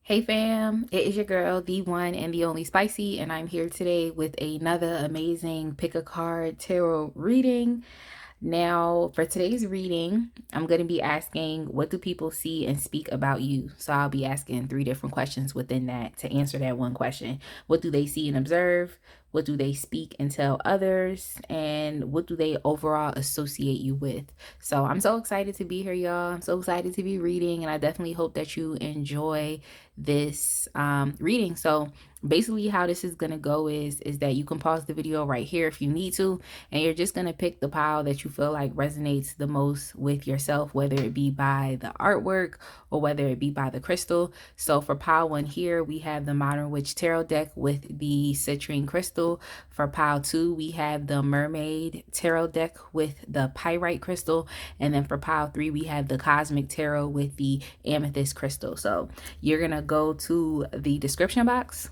Hey fam, it is your girl, the one and the only Spicy, and I'm here today with another amazing pick a card tarot reading. Now, for today's reading, I'm going to be asking, what do people see and speak about you? So I'll be asking 3 different questions within that to answer that one question. What do they see and observe? What do they speak and tell others? And what do they overall associate you with? So I'm so excited to be here, y'all. I'm so excited to be reading, and I definitely hope that you enjoy this reading. So basically how this is going to go is that you can pause the video right here if you need to, and you're just going to pick the pile that you feel like resonates the most with yourself, whether it be by the artwork or whether it be by the crystal. So for pile 1 here, we have the Modern Witch Tarot deck with the citrine crystal. For pile 2, we have the Mermaid Tarot deck with the pyrite crystal. And then for pile 3, we have the Cosmic Tarot with the amethyst crystal. So you're going to go to the description box,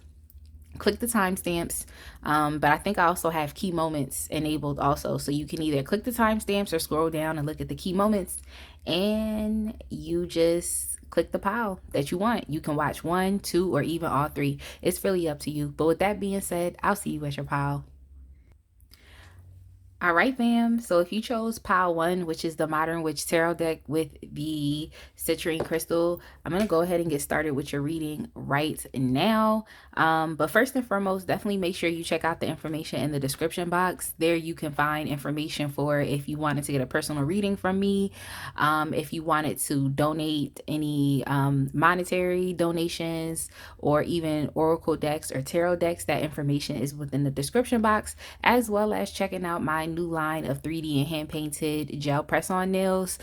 click the timestamps, but I think I also have key moments enabled also, so you can either click the timestamps or scroll down and look at the key moments, and you just click the pile that you want. You can watch 1, 2, or even all 3. It's really up to you. But with that being said, I'll see you at your pile. All right, fam. So if you chose pile 1, which is the Modern Witch Tarot deck with the citrine crystal, I'm going to go ahead and get started with your reading right now. But first and foremost, definitely make sure you check out the information in the description box. There you can find information for if you wanted to get a personal reading from me, if you wanted to donate any monetary donations, or even oracle decks or tarot decks. That information is within the description box, as well as checking out my new line of 3D and hand painted gel press on nails.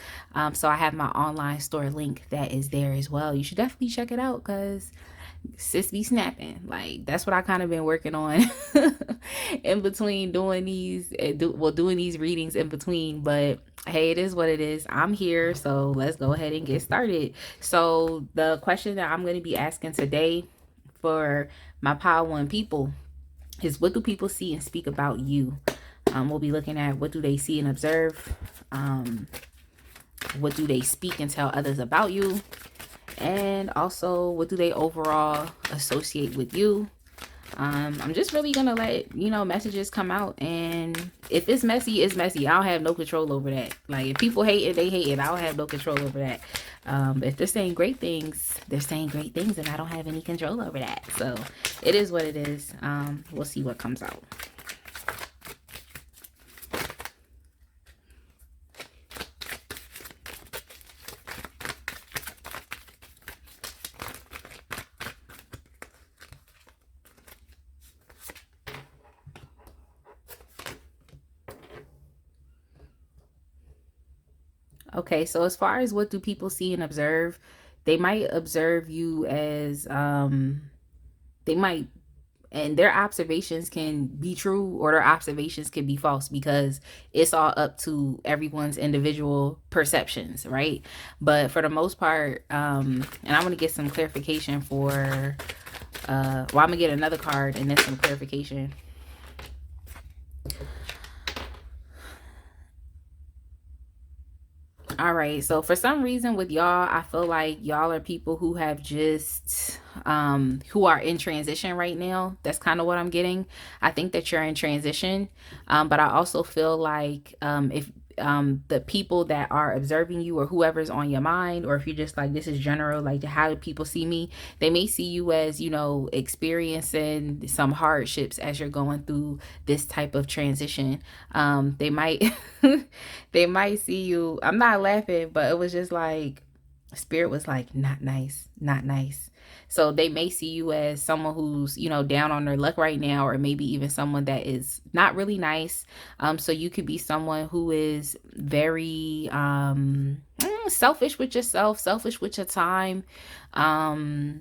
So I have my online store link that is there as well. You should definitely check it out because sis be snapping. Like, that's what I kind of been working on in between doing these doing these readings in between. But hey, it is what it is. I'm here, so let's go ahead and get started. So the question that I'm going to be asking today for my pile 1 people is, what do people see and speak about you? We'll be looking at, what do they see and observe? What do they speak and tell others about you? And also, what do they overall associate with you? I'm just really gonna let messages come out, and if it's messy, it's messy. I don't have no control over that. Like, if people hate it, they hate it. I don't have no control over that. If they're saying great things, they're saying great things, and I don't have any control over that. So it is what it is. We'll see what comes out. Okay, so as far as what do people see and observe, they might observe you as they might, and their observations can be true or their observations can be false, because it's all up to everyone's individual perceptions, right? But for the most part, and I'm going to get some clarification for I'm going to get another card and then some clarification. All right, so for some reason with y'all, I feel like y'all are people who have just who are in transition right now. That's kind of what I'm getting. I think that you're in transition, but I also feel like if the people that are observing you, or whoever's on your mind, or if you're just like, this is general, like, how do people see me, they may see you as, experiencing some hardships as you're going through this type of transition. They might they might see you, I'm not laughing, but it was just like, spirit was like, not nice, not nice. So they may see you as someone who's, down on their luck right now, or maybe even someone that is not really nice. So you could be someone who is very selfish with yourself, selfish with your time,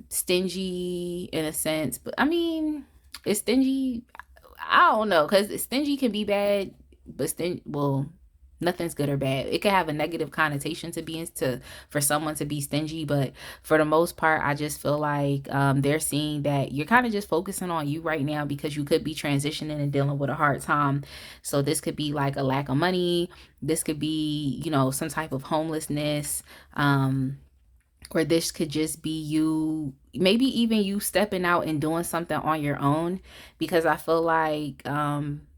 stingy in a sense. But I mean, it's stingy, I don't know, because stingy can be bad, but nothing's good or bad. It could have a negative connotation for someone to be stingy, but for the most part, I just feel like they're seeing that you're kind of just focusing on you right now, because you could be transitioning and dealing with a hard time. So this could be like a lack of money. This could be, some type of homelessness. or this could just be you, maybe even you stepping out and doing something on your own. Because I feel like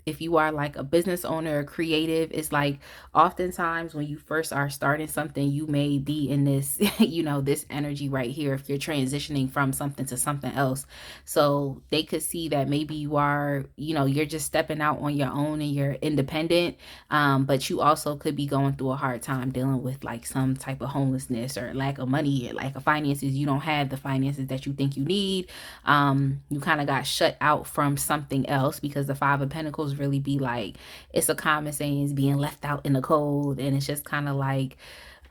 if you are like a business owner or creative, it's like oftentimes when you first are starting something, you may be in this this energy right here if you're transitioning from something to something else. So they could see that maybe you are, you're just stepping out on your own and you're independent. But you also could be going through a hard time dealing with like some type of homelessness or lack of money or lack of finances. You don't have the finances that you think you need. You kind of got shut out from something else, because the Five of Pentacles really be like, it's a common saying, is being left out in the cold. And it's just kind of like,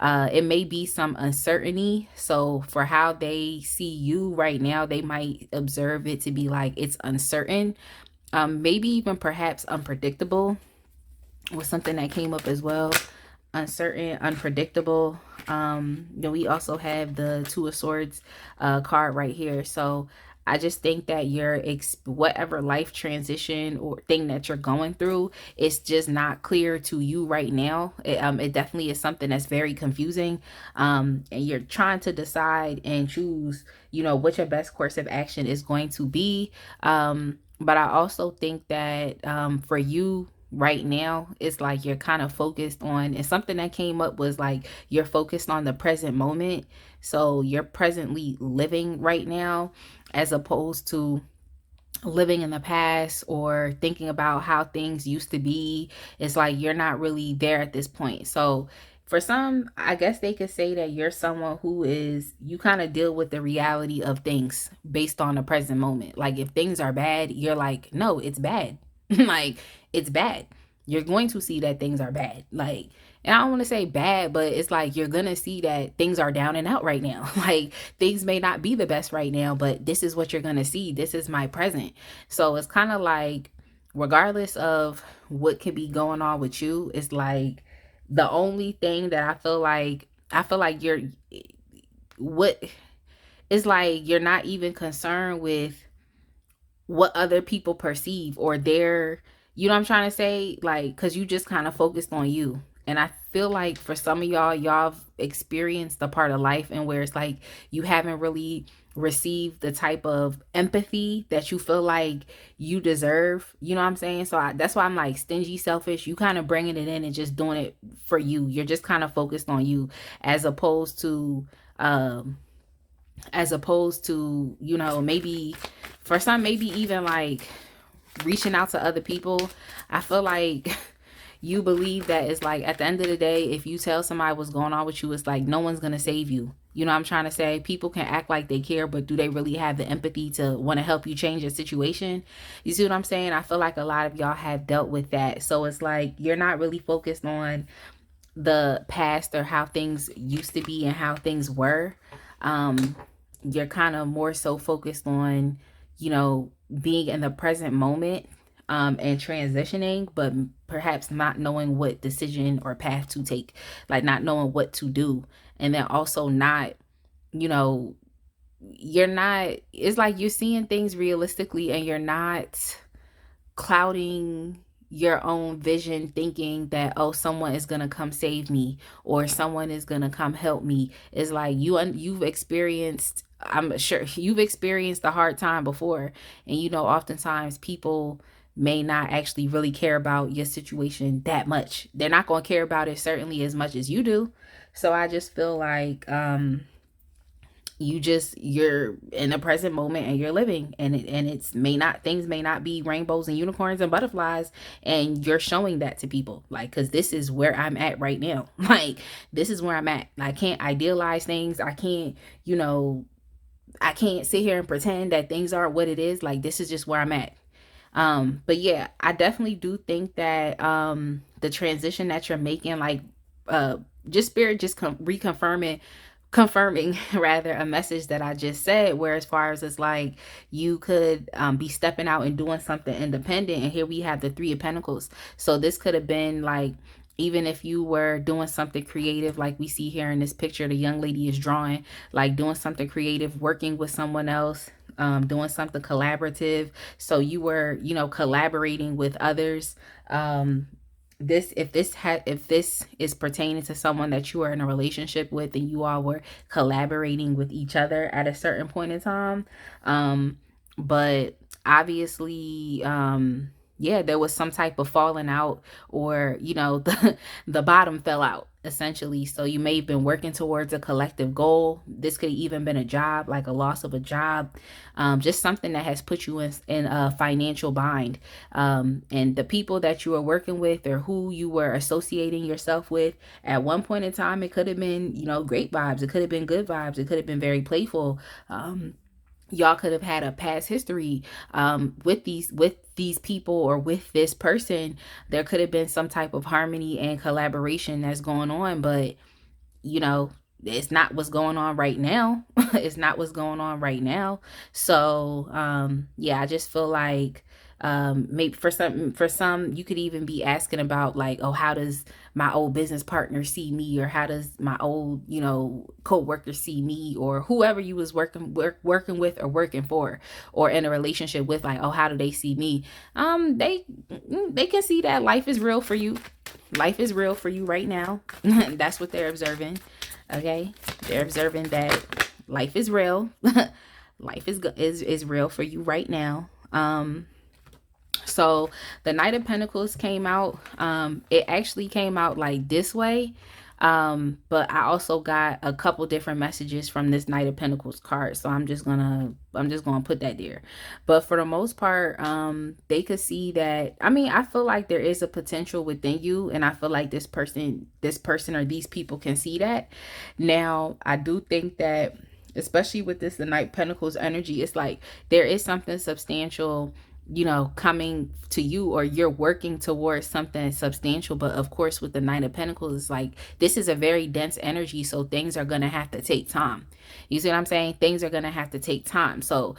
it may be some uncertainty. So for how they see you right now, they might observe it to be like it's uncertain, maybe even perhaps unpredictable was something that came up as well. Uncertain, unpredictable. We also have the Two of Swords card right here. So I just think that your whatever life transition or thing that you're going through, it's just not clear to you right now. It definitely is something that's very confusing, and you're trying to decide and choose, what your best course of action is going to be. But I also think that for you right now, it's like you're kind of focused on, and something that came up was like you're focused on the present moment. So you're presently living right now, as opposed to living in the past or thinking about how things used to be. It's like you're not really there at this point. So for some, I guess they could say that you're someone who is, you kind of deal with the reality of things based on the present moment. Like if things are bad, you're like, no, it's bad. Like it's bad. You're going to see that things are bad. Like, and I don't want to say bad, but it's like you're going to see that things are down and out right now. Like things may not be the best right now, but this is what you're going to see. This is my present. So it's kind of like, regardless of what could be going on with you, it's like the only thing that I feel like you're, what, it's like you're not even concerned with what other people perceive or their, what I'm trying to say, like, because you just kind of focused on you. And I feel like for some of y'all have experienced the part of life and where it's like you haven't really received the type of empathy that you feel like you deserve. You know what I'm saying? So that's why I'm like stingy, selfish. You kind of bringing it in and just doing it for you. You're just kind of focused on you, as opposed to um maybe for some, maybe even like reaching out to other people. I feel like you believe that it's like at the end of the day, if you tell somebody what's going on with you, it's like no one's gonna save you. You know what I'm trying to say? People can act like they care, but do they really have the empathy to want to help you change your situation? You see what I'm saying? I feel like a lot of y'all have dealt with that. So it's like you're not really focused on the past or how things used to be and how things were. You're kind of more so focused on, being in the present moment, and transitioning, but perhaps not knowing what decision or path to take, like not knowing what to do. And then also not, you know, you're not, it's like you're seeing things realistically and you're not clouding your own vision, thinking that, oh, someone is going to come save me or someone is going to come help me. It's like you've experienced, I'm sure you've experienced a hard time before, and oftentimes people may not actually really care about your situation that much. They're not going to care about it certainly as much as you do. So I just feel like you're in the present moment and you're living, and it's may not, things may not be rainbows and unicorns and butterflies, and you're showing that to people, like, because this is where I'm at right now. Like, this is where I'm at. I can't idealize things. I can't, I can't sit here and pretend that things aren't what it is. Like, this is just where I'm at. But yeah, I definitely do think that the transition that you're making, like, just spirit just confirming rather a message that I just said, where as far as it's like you could be stepping out and doing something independent. And here we have the Three of Pentacles. So this could have been like, even if you were doing something creative, like we see here in this picture, the young lady is drawing, like doing something creative, working with someone else, doing something collaborative. So you were, collaborating with others, if this is pertaining to someone that you are in a relationship with and you all were collaborating with each other at a certain point in time, but obviously, yeah, there was some type of falling out, or the bottom fell out essentially. So you may have been working towards a collective goal. This could have even been a job, like a loss of a job, just something that has put you in a financial bind. And the people that you were working with, or who you were associating yourself with at one point in time, it could have been, great vibes. It could have been good vibes. It could have been very playful. Y'all could have had a past history with these people, or with this person. There could have been some type of harmony and collaboration that's going on, but it's not what's going on right now. It's not what's going on right now. So yeah, I just feel like maybe for some you could even be asking about, like, oh, how does my old business partner see me, or how does my old co-worker see me, or whoever you was working with or working for, or in a relationship with, like, oh, how do they see me? They can see that life is real for you. Life is real for you right now. That's what they're observing. Okay, they're observing that life is real. Life is real for you right now. So the Knight of Pentacles came out. It actually came out like this way. But I also got a couple different messages from this Knight of Pentacles card. So I'm just gonna put that there. But for the most part, they could see that. I mean, I feel like there is a potential within you, and I feel like this person or these people can see that. Now, I do think that, especially with the Knight of Pentacles energy, it's like there is something substantial coming to you, or you're working towards something substantial. But of course, with the Knight of Pentacles, it's like this is a very dense energy, so things are going to have to take time. You see what I'm saying? Things are going to have to take time. So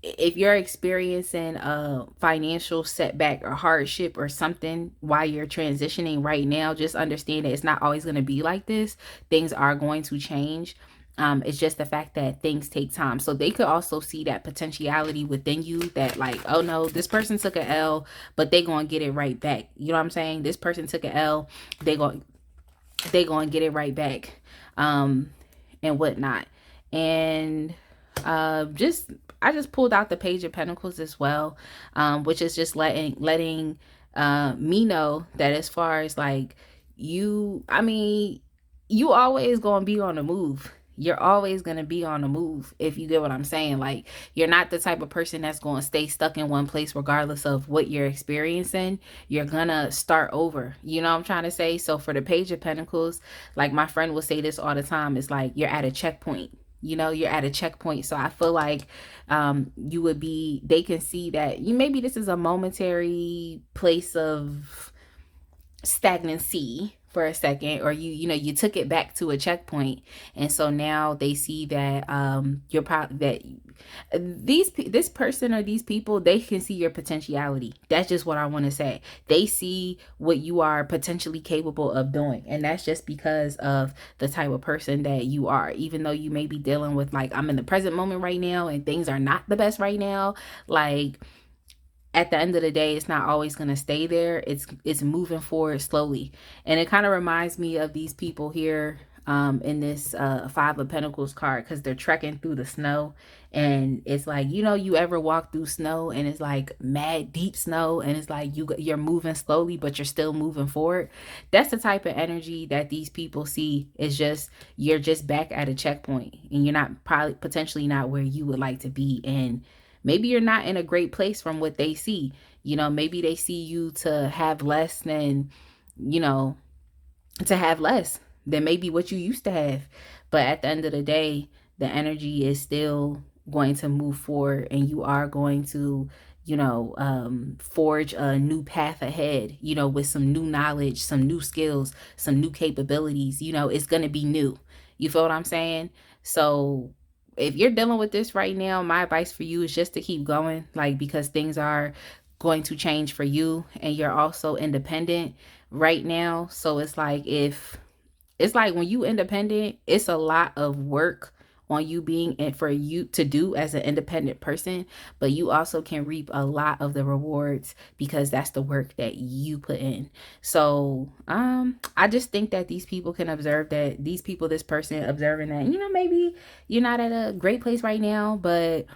if you're experiencing a financial setback or hardship or something while you're transitioning right now, just understand that it's not always going to be like this. Things are going to change. It's just the fact that things take time. So they could also see that potentiality within you, that, like, oh no, this person took an L, but they gonna get it right back. You know what I'm saying? This person took an L, they gonna get it right back, and whatnot. And I just pulled out the Page of Pentacles as well, which is just letting me know that, as far as like you always gonna be on the move. You're always going to be on the move, if you get what I'm saying. Like, you're not the type of person that's going to stay stuck in one place regardless of what you're experiencing. You're going to start over. You know what I'm trying to say? So for the Page of Pentacles, like my friend will say this all the time, it's like you're at a checkpoint. You're at a checkpoint. So I feel like they can see that maybe this is a momentary place of stagnancy for a second, or you took it back to a checkpoint, and so now they see that you're probably that this person or these people, they can see your potentiality. That's just what I want to say. They see what you are potentially capable of doing, and that's just because of the type of person that you are. Even though you may be dealing with, like, I'm in the present moment right now and things are not the best right now, like, at the end of the day, it's not always going to stay there. It's moving forward slowly. And it kind of reminds me of these people here in this Five of Pentacles card, because they're trekking through the snow. And it's like, you ever walk through snow and it's like mad deep snow, and it's like you're moving slowly, but you're still moving forward. That's the type of energy that these people see. Is just, you're just back at a checkpoint, and you're not potentially not where you would like to be. And maybe you're not in a great place from what they see. Maybe they see you to have less than, maybe what you used to have. But at the end of the day, the energy is still going to move forward, and you are going to, forge a new path ahead, with some new knowledge, some new skills, some new capabilities. It's going to be new. You feel what I'm saying? So if you're dealing with this right now, my advice for you is just to keep going, like, because things are going to change for you, and you're also independent right now. So it's like when you independent, it's a lot of work on you being and for you to do as an independent person, but you also can reap a lot of the rewards because that's the work that you put in. So I just think that these people can observe that this person observing that, maybe you're not at a great place right now, but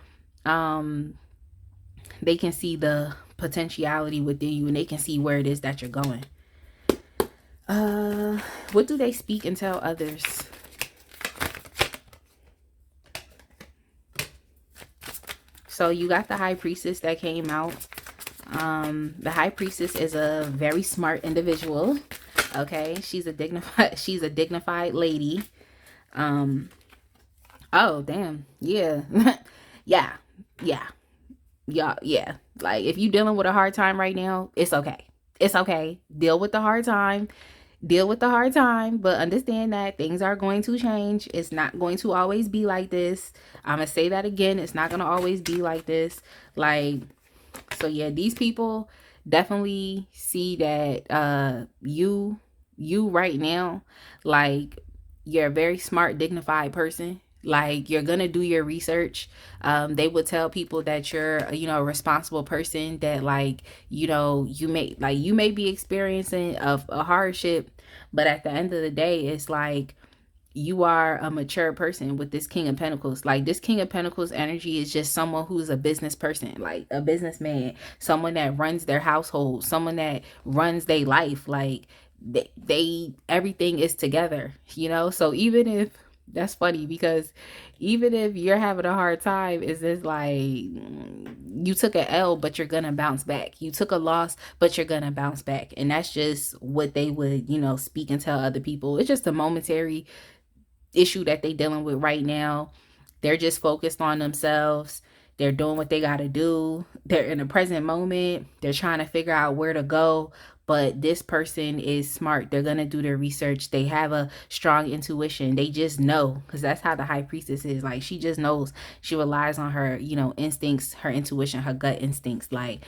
they can see the potentiality within you and they can see where it is that you're going. What do they speak and tell others? So you got the High Priestess that came out. The High Priestess is a very smart individual. Okay, she's a dignified lady. Oh damn, yeah. yeah. Like if you dealing with a hard time right now, it's okay. It's okay. Deal with the hard time. But understand that things are going to change. It's not going to always be like this. I'm gonna say that again. It's not gonna always be like this. Like, so yeah, these people definitely see that you right now, like, you're a very smart, dignified person. Like, you're gonna do your research. They would tell people that you're, a responsible person, that, like, you may be experiencing a hardship, but at the end of the day, it's like you are a mature person with this King of Pentacles. Like, this King of Pentacles energy is just someone who's a business person, like a businessman, someone that runs their household, someone that runs their life. Like, they everything is together, So even if, that's funny, because even if you're having a hard time, it's just like you took an L, but you're gonna bounce back. You took a loss, but you're gonna bounce back. And that's just what they would, speak and tell other people. It's just a momentary issue that they dealing with right now. They're just focused on themselves. They're doing what they got to do. They're in the present moment. They're trying to figure out where to go. But this person is smart. They're going to do their research. They have a strong intuition. They just know, because that's how the High Priestess is. Like, she just knows. She relies on her, instincts, her intuition, her gut instincts. Like,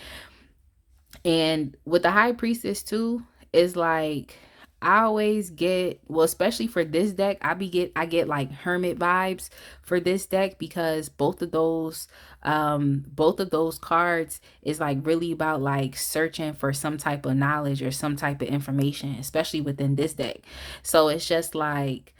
and with the High Priestess too, is like, I always get, well, especially for this deck, I get like hermit vibes for this deck, because both of those cards is like really about like searching for some type of knowledge or some type of information, especially within this deck. So it's just like,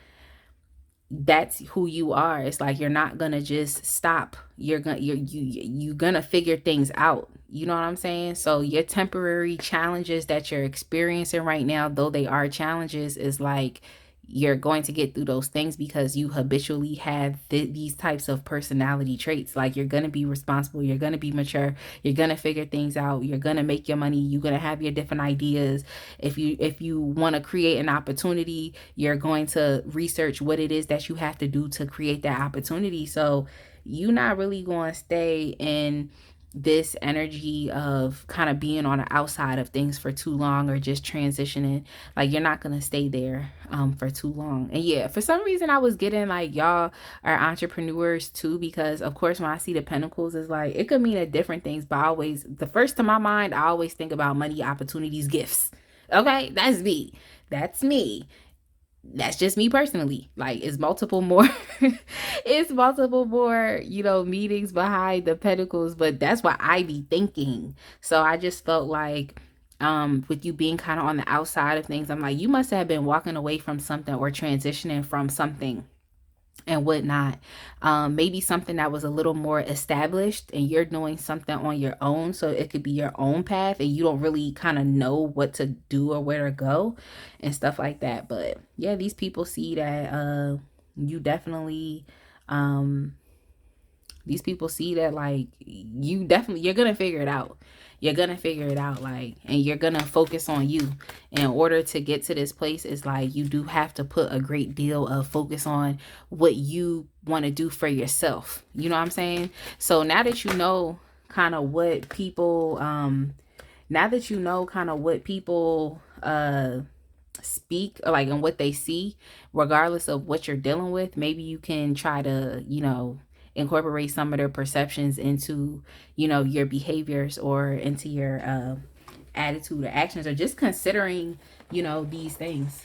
that's who you are. It's like, you're not gonna just stop. You're gonna figure things out. You know what I'm saying? So your temporary challenges that you're experiencing right now, though they are challenges, is like, you're going to get through those things because you habitually have these types of personality traits. Like, you're going to be responsible, you're going to be mature, you're going to figure things out, you're going to make your money, you're going to have your different ideas. If you want to create an opportunity, you're going to research what it is that you have to do to create that opportunity. So you're not really going to stay in this energy of kind of being on the outside of things for too long, or just transitioning. Like, you're not gonna stay there for too long. And yeah, for some reason I was getting like, y'all are entrepreneurs too, because of course when I see the pentacles, is like, it could mean a different things, but always the first to my mind, I always think about money, opportunities, gifts. Okay, that's me. That's just me personally. Like, it's multiple more it's multiple more, meetings behind the pentacles, but that's what I be thinking. So I just felt like, with you being kind of on the outside of things, I'm like, you must have been walking away from something or transitioning from something and whatnot. Maybe something that was a little more established, and you're doing something on your own, so it could be your own path, and you don't really kind of know what to do or where to go and stuff like that. But yeah, these people see that you definitely these people see that, like, you're gonna figure it out. You're gonna figure it out, like, and you're gonna focus on you. In order to get to this place, is like, you do have to put a great deal of focus on what you want to do for yourself. You know what I'm saying? So now that you know kind of what people speak, like, and what they see, regardless of what you're dealing with, maybe you can try to, incorporate some of their perceptions into, your behaviors, or into your attitude or actions, or just considering, these things.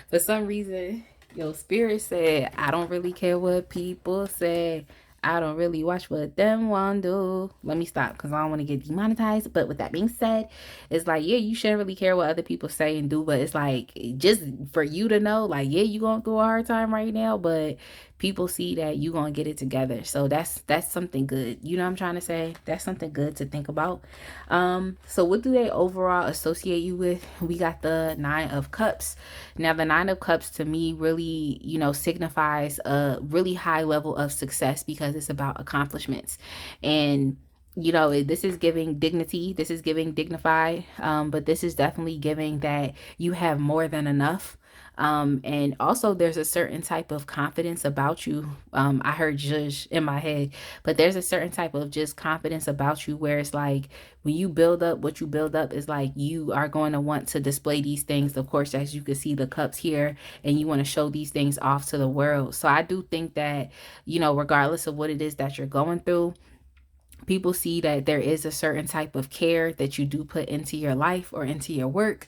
For some reason, Your spirit said, I don't really care what people say. I don't really watch what them want do. Let me stop because I don't want to get demonetized. But with that being said, it's like, yeah, you shouldn't really care what other people say and do. But it's like, just for you to know, like, yeah, you going through a hard time right now, but people see that you going to get it together. So that's something good. You know what I'm trying to say? That's something good to think about. So what do they overall associate you with? We got the Nine of Cups. Now, the Nine of Cups to me really, signifies a really high level of success because it's about accomplishments. And this is giving dignity, this is giving dignified, but this is definitely giving that you have more than enough. And also there's a certain type of confidence about you. I heard judge in my head, but there's a certain type of just confidence about you where it's like when you build up what you build up is like you are going to want to display these things, of course, as you can see the cups here, and you want to show these things off to the world. So I do think that, regardless of what it is that you're going through, people see that there is a certain type of care that you do put into your life or into your work.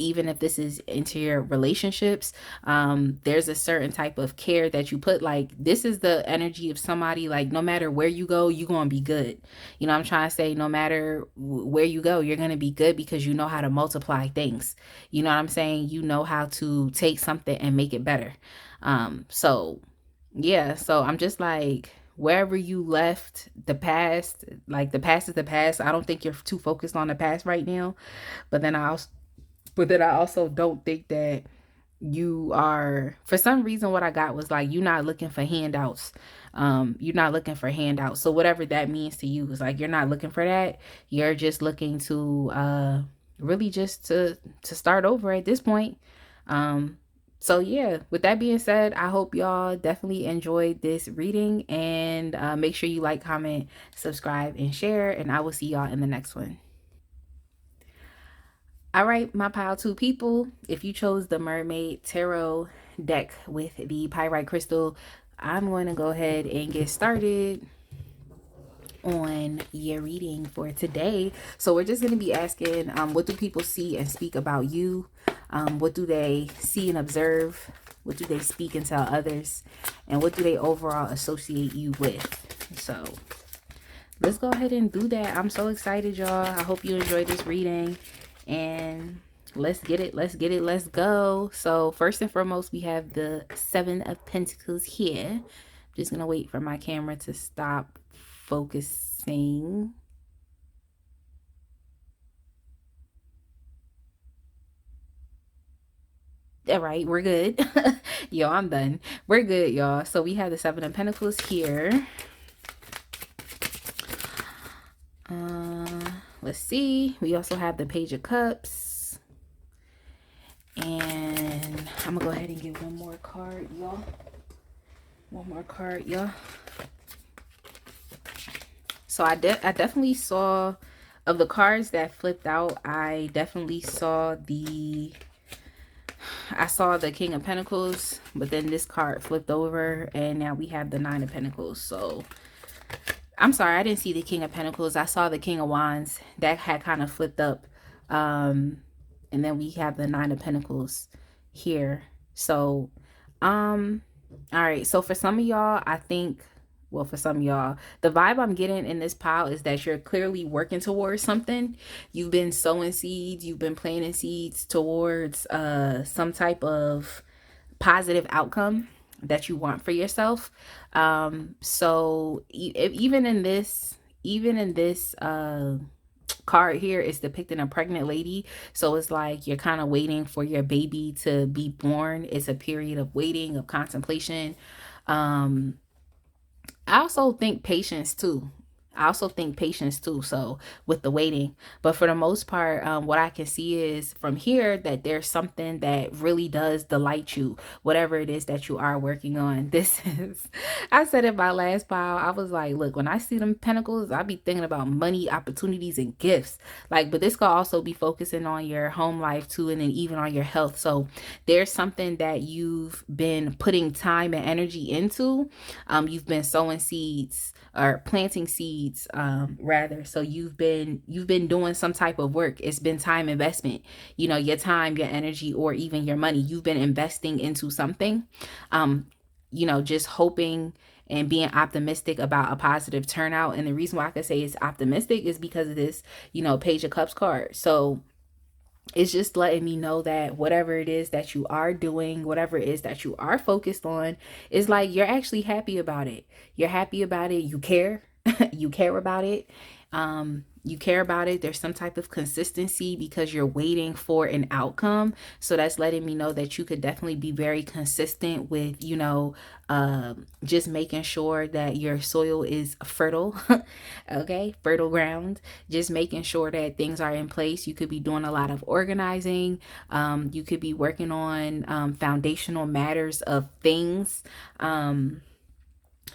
Even if this is into your relationships, there's a certain type of care that you put. Like, this is the energy of somebody, like, no matter where you go, you're going to be good. I'm trying to say, no matter where you go, you're going to be good because you know how to multiply things. You know what I'm saying? You know how to take something and make it better. So yeah, so I'm just like, wherever you left the past, like the past is the past. I don't think you're too focused on the past right now. But then I also don't think that you are, for some reason what I got was like, you're not looking for handouts. You're not looking for handouts. So whatever that means to you is like, you're not looking for that. You're just looking to really just to start over at this point. So yeah, with that being said, I hope y'all definitely enjoyed this reading, and make sure you like, comment, subscribe, and share, and I will see y'all in the next one. All right, my pile two people, if you chose the Mermaid Tarot deck with the pyrite crystal, I'm going to go ahead and get started on your reading for today. So we're just going to be asking, what do people see and speak about you? What do they see and observe? What do they speak and tell others? And what do they overall associate you with? So let's go ahead and do that. I'm so excited, y'all. I hope you enjoyed this reading, and let's get it, let's get it, let's go. So first and foremost, we have the Seven of Pentacles here. I'm just gonna wait for my camera to stop focusing. All right, we're good. Yo, I'm done. We're good, y'all. So we have the Seven of Pentacles here. Let's see. We also have the Page of Cups. And I'm gonna go ahead and give one more card, y'all. One more card, y'all. So I definitely saw, of the cards that flipped out, I definitely saw the King of Pentacles, but then this card flipped over and now we have the Nine of Pentacles. So I'm sorry, I didn't see the King of Pentacles. I saw the King of Wands. That had kind of flipped up. And then we have the Nine of Pentacles here. So all right, so for some of y'all, I think, well, for some of y'all, the vibe I'm getting in this pile is that you're clearly working towards something. You've been sowing seeds, you've been planting seeds towards some type of positive outcome that you want for yourself. So even in this card here is depicting a pregnant lady. So it's like you're kind of waiting for your baby to be born. It's a period of waiting, of contemplation. I also think patience too. So with the waiting, but for the most part, what I can see is from here that there's something that really does delight you, whatever it is that you are working on. This is, I said in my last pile, I was like, look, when I see them pentacles, I be thinking about money, opportunities, and gifts. Like, but this could also be focusing on your home life too, and then even on your health. So there's something that you've been putting time and energy into. You've been sowing seeds or planting seeds receipts, rather. So you've been doing some type of work. It's been time investment, your time, your energy, or even your money. You've been investing into something, just hoping and being optimistic about a positive turnout. And the reason why I could say it's optimistic is because of this, Page of Cups card. So it's just letting me know that whatever it is that you are doing, whatever it is that you are focused on, is like you're actually happy about it. You're happy about it. You care. You care about it. You care about it. There's some type of consistency because you're waiting for an outcome. So that's letting me know that you could definitely be very consistent with, just making sure that your soil is fertile. Okay, fertile ground. Just making sure that things are in place. You could be doing a lot of organizing. You could be working on foundational matters of things.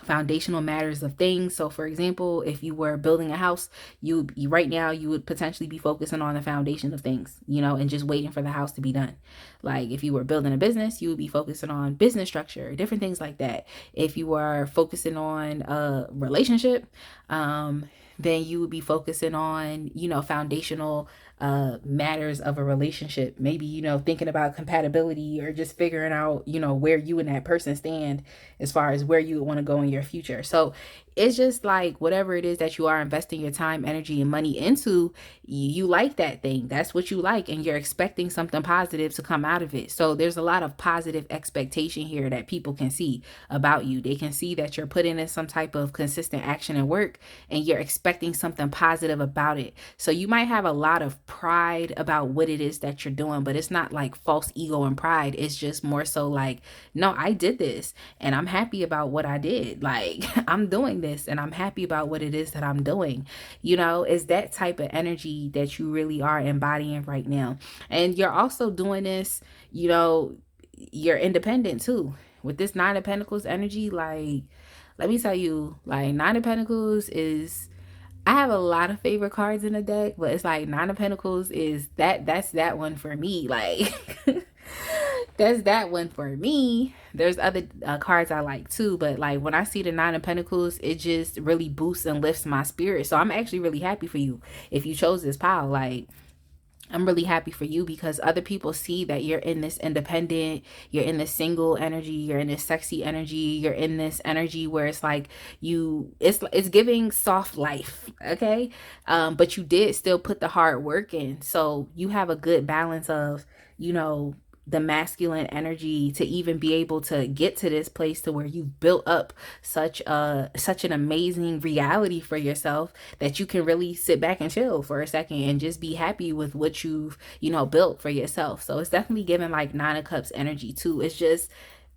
So for example, if you were building a house, you right now you would potentially be focusing on the foundation of things, and just waiting for the house to be done. Like if you were building a business, you would be focusing on business structure, different things like that. If you were focusing on a relationship, then you would be focusing on, foundational matters of a relationship. Maybe, thinking about compatibility or just figuring out, where you and that person stand as far as where you want to go in your future. So it's just like whatever it is that you are investing your time, energy, and money into, you like that thing. That's what you like, and you're expecting something positive to come out of it. So there's a lot of positive expectation here that people can see about you. They can see that you're putting in some type of consistent action and work, and you're expecting something positive about it. So you might have a lot of pride about what it is that you're doing, but it's not like false ego and pride. It's just more so like, no, I did this and I'm happy about what I did. Like I'm doing this and I'm happy about what it is that I'm doing. Is that type of energy that you really are embodying right now. And you're also doing this, you're independent too. With this Nine of Pentacles energy, like, let me tell you, like Nine of Pentacles is, I have a lot of favorite cards in the deck, but it's like Nine of Pentacles is that's that one for me. Like that's that one for me. There's other cards I like too, but like when I see the Nine of Pentacles, it just really boosts and lifts my spirit. So I'm actually really happy for you if you chose this pile. Like I'm really happy for you because other people see that you're in this independent, you're in this single energy, you're in this sexy energy, you're in this energy where it's like it's giving soft life, okay? But you did still put the hard work in. So you have a good balance of, the masculine energy to even be able to get to this place to where you've built up such an amazing reality for yourself that you can really sit back and chill for a second and just be happy with what you've built for yourself. So it's definitely giving like Nine of Cups energy too. It's just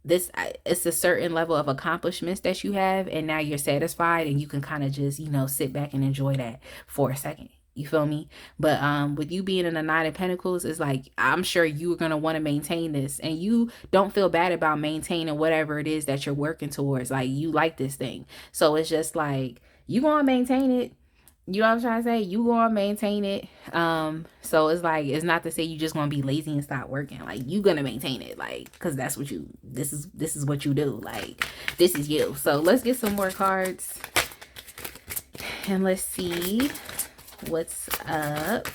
it's a certain level of accomplishments that you have, and now you're satisfied and you can kind of just sit back and enjoy that for a second. You feel me? But with you being in the Nine of Pentacles, it's like I'm sure you're gonna want to maintain this, and you don't feel bad about maintaining whatever it is that you're working towards. Like you like this thing, so it's just like you gonna maintain it. You know what I'm trying to say? You gonna maintain it. So it's like it's not to say you just gonna be lazy and stop working. Like you gonna maintain it, like because that's what you. This is what you do. Like this is you. So let's get some more cards, and let's see what's up.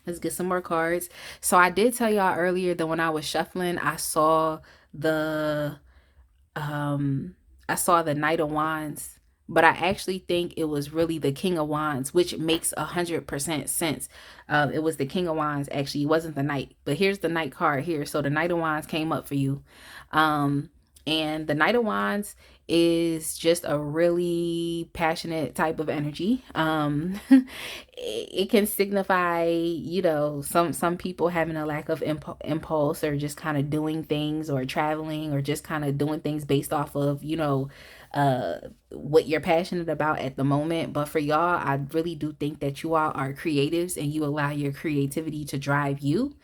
Let's get some more cards. So I did tell y'all earlier that when I was shuffling, I saw the Knight of Wands, but I actually think it was really the King of Wands, which makes 100% sense. It was the King of Wands. Actually, it wasn't the Knight, but here's the Knight card here. So the Knight of Wands came up for you. And the Knight of Wands is just a really passionate type of energy. It can signify, some people having a lack of impulse or just kind of doing things or traveling or just kind of doing things based off of, what you're passionate about at the moment. But for y'all, I really do think that you all are creatives and you allow your creativity to drive you.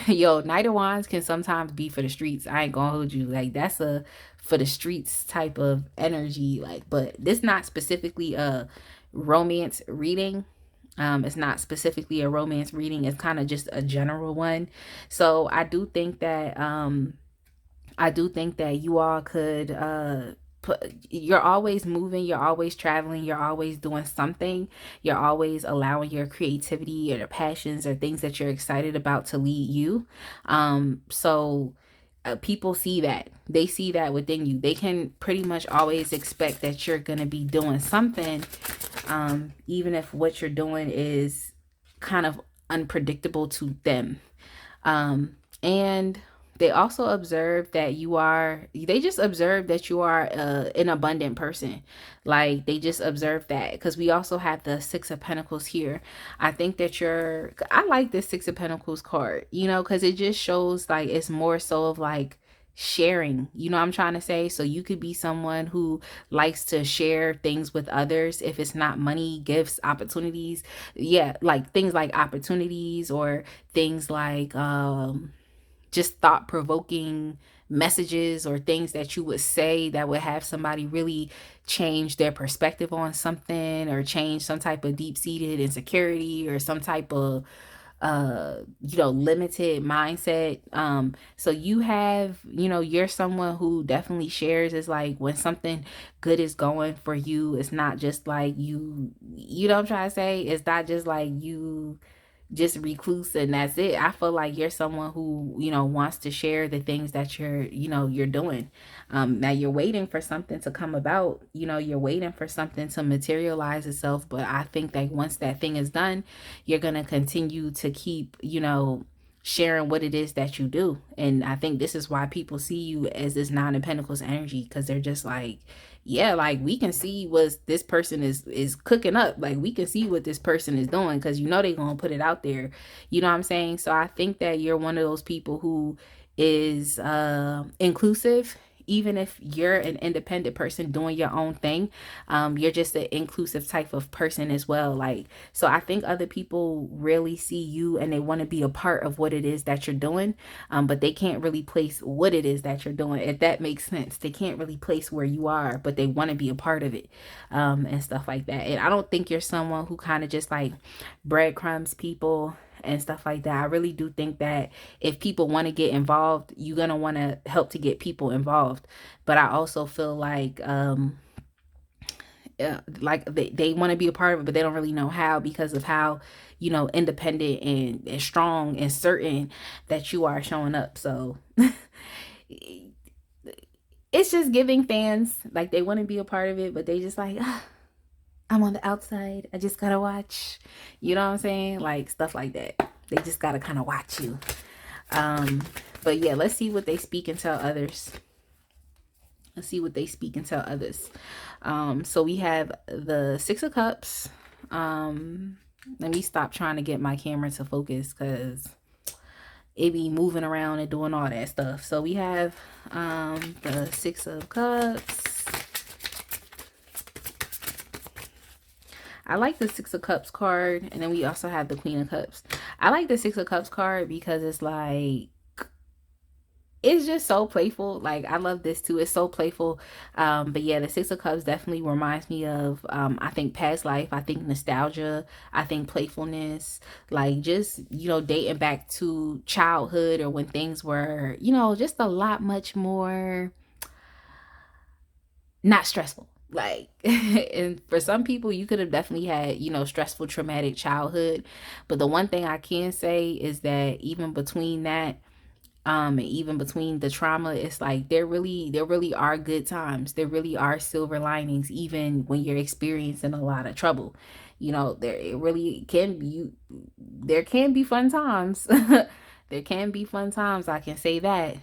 Yo, Knight of Wands can sometimes be for the streets. I ain't gonna hold you. Like that's a for the streets type of energy. Like, but this not specifically a romance reading. It's not specifically a romance reading. It's kind of just a general one. So I do think that you all could you're always moving, you're always traveling, you're always doing something. You're always allowing your creativity or your passions or things that you're excited about to lead you. So people see that. They see that within you. They can pretty much always expect that you're going to be doing something, even if what you're doing is kind of unpredictable to them. And they also observe that they just observe that you are an abundant person. Like, they just observe that, because we also have the Six of Pentacles here. I think that I like this Six of Pentacles card, because it just shows like it's more so of like sharing, what I'm trying to say. So you could be someone who likes to share things with others. If it's not money, gifts, opportunities, yeah, like things like opportunities, or things like just thought-provoking messages, or things that you would say that would have somebody really change their perspective on something, or change some type of deep-seated insecurity, or some type of limited mindset. So you have, you're someone who definitely shares. Is like, when something good is going for you, it's not just like you know what I'm trying to say, it's not just like you just recluse and that's it. I feel like you're someone who, wants to share the things that you're doing. Now you're waiting for something to come about, you're waiting for something to materialize itself. But I think that once that thing is done, you're going to continue to keep, sharing what it is that you do. And I think this is why people see you as this Nine of Pentacles energy, because they're just like, yeah, like, we can see what this person is cooking up. Like, we can see what this person is doing, because they're gonna put it out there. You know what I'm saying? So I think that you're one of those people who is inclusive. Even if you're an independent person doing your own thing, you're just an inclusive type of person as well. Like, so I think other people really see you and they want to be a part of what it is that you're doing, but they can't really place what it is that you're doing, if that makes sense. They can't really place where you are, but they want to be a part of it, and stuff like that. And I don't think you're someone who kind of just like breadcrumbs people and stuff like that. I really do think that if people want to get involved, you're going to want to help to get people involved. But I also feel like they want to be a part of it, but they don't really know how, because of how, independent and strong and certain that you are showing up. So it's just giving fans, like, they want to be a part of it, but they just like, I'm on the outside, I just gotta watch. You know what I'm saying? Like, stuff like that. They just gotta kind of watch you. But yeah, let's see what they speak and tell others. Let's see what they speak and tell others. So we have the Six of Cups. Let me stop trying to get my camera to focus, because it be moving around and doing all that stuff. So we have the Six of Cups. I like the Six of Cups card, and then we also have the Queen of Cups. I like the Six of Cups card because it's like, it's just so playful. Like, I love this too. It's so playful. But yeah, the Six of Cups definitely reminds me of, I think, past life. I think nostalgia. I think playfulness. Like, just, dating back to childhood, or when things were, just a lot much more not stressful. Like, and for some people, you could have definitely had, stressful, traumatic childhood. But the one thing I can say is that even between that, and even between the trauma, it's like there really are good times. There really are silver linings, even when you're experiencing a lot of trouble. There can be fun times. There can be fun times, I can say that.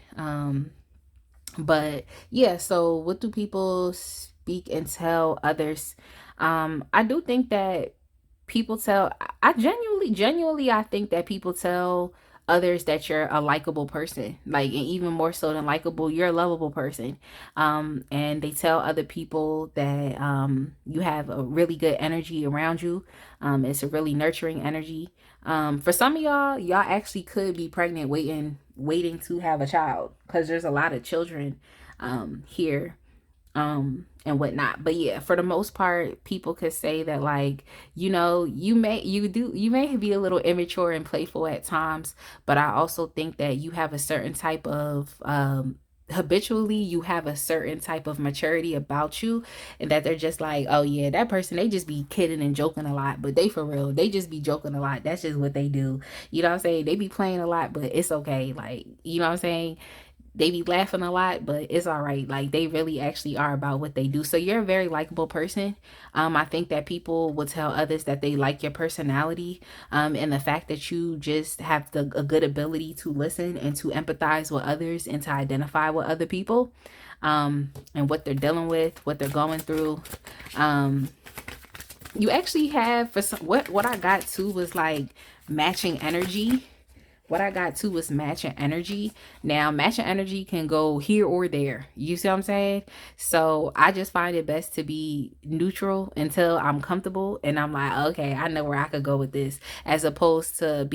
But yeah, so what do people speak and tell others? I do think that people tell, I genuinely, I think that people tell others that you're a likable person. Like, and even more so than likable, you're a lovable person. And they tell other people that you have a really good energy around you. It's a really nurturing energy. For some of y'all actually could be pregnant, waiting to have a child, because there's a lot of children here and whatnot. But yeah, for the most part, people could say that, like, you may be a little immature and playful at times, but I also think that you have a certain type of habitually you have a certain type of maturity about you, and that they're just like, oh yeah, that person, they just be kidding and joking a lot, but they for real, they just be joking a lot. That's just what they do. You know what I'm saying? They be playing a lot, but it's okay. Like, you know what I'm saying? They be laughing a lot, but it's all right. Like, they really actually are about what they do. So you're a very likable person. I think that people will tell others that they like your personality, and the fact that you just have a good ability to listen and to empathize with others and to identify with other people, and what they're dealing with, what they're going through. You actually have, for some, what I got too was like matching energy. What I got too was matching energy. Now, matching energy can go here or there. You see what I'm saying? So I just find it best to be neutral until I'm comfortable and I'm like, okay, I know where I could go with this, as opposed to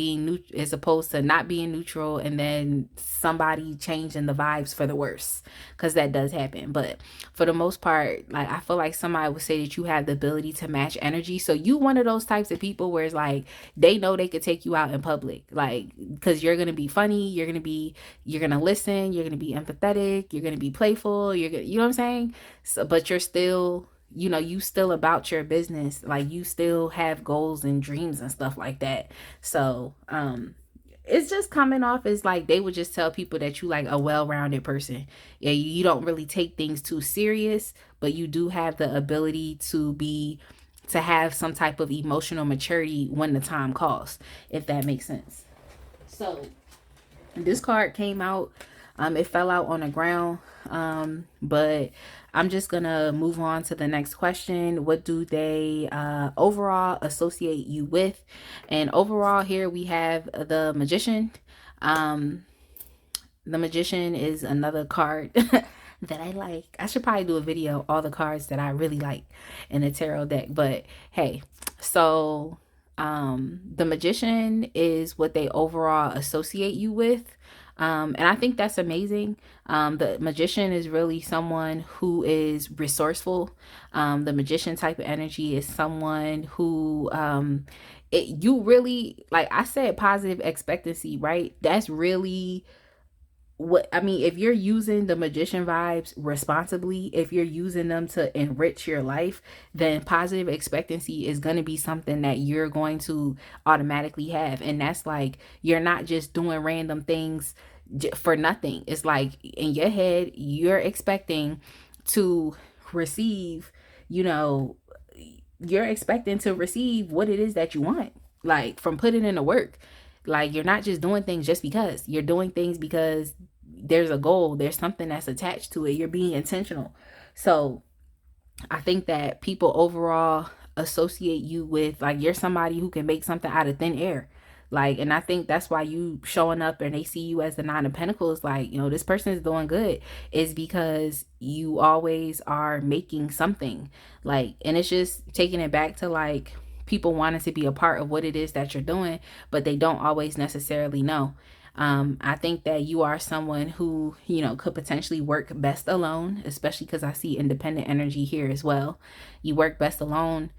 as opposed to not being neutral and then somebody changing the vibes for the worse, because that does happen. But for the most part, like, I feel like somebody would say that you have the ability to match energy. So you one of those types of people where it's like they know they could take you out in public, like, because you're gonna be funny, you're gonna listen, you're gonna be empathetic, you're gonna be playful, you know what I'm saying? So, but you're still, you still about your business, like you still have goals and dreams and stuff like that. So it's just coming off as like they would just tell people that you like a well-rounded person. Yeah, you don't really take things too serious, but you do have the ability to have some type of emotional maturity when the time calls, if that makes sense. So this card came out, it fell out on the ground, but I'm just gonna move on to the next question. What do they overall associate you with? And overall, here we have the Magician. The Magician is another card that I like. I should probably do a video all the cards that I really like in the tarot deck. But hey, so the Magician is what they overall associate you with. And I think that's amazing. The Magician is really someone who is resourceful. The Magician type of energy is someone who you really, like I said, positive expectancy, right? That's really what I mean. If you're using the Magician vibes responsibly, if you're using them to enrich your life, then positive expectancy is going to be something that you're going to automatically have. And that's like, you're not just doing random things for nothing. It's like in your head you're expecting to receive, you know you're expecting to receive what it is that you want, like from putting in the work. Like, you're not just doing things just because. You're doing things because there's a goal, there's something that's attached to it. You're being intentional. So I think that people overall associate you with, like, you're somebody who can make something out of thin air. Like, and I think that's why you showing up and they see you as the Nine of Pentacles, like, this person is doing good, is because you always are making something. Like, and it's just taking it back to like people wanting to be a part of what it is that you're doing, but they don't always necessarily know. I think that you are someone who, could potentially work best alone, especially because I see independent energy here as well. You work best alone,